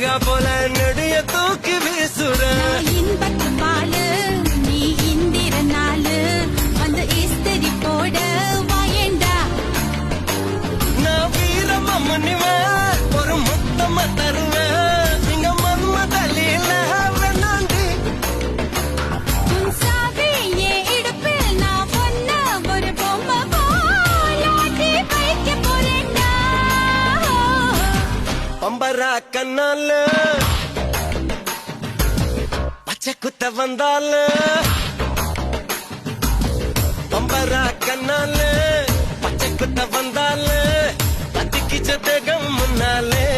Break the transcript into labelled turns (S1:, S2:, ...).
S1: அழகா போல நெடிய தூக்கி வீசுற
S2: இன்பத்து பாலு நீ இந்திர நாளு வந்து இஸ்திரி போட வாயேண்டா.
S1: நான் வீரமா முன்னிவேன் ஒரு முத்தமா தருவேன் இங்க மன்மதலில வேணாண்டி.
S2: உன் சாவி என் இடுப்பில் நான் ஒன்ன ஒரு பொம்மை போலாட்டி வைக்க போறேன்டா.
S1: பம்பரா கண்ணால பச்சை குத்த வந்தால பம்பரா கண்ணால பச்சை குத்த வந்தால பத்திக்கிச்ச தேகம் முன்னாலே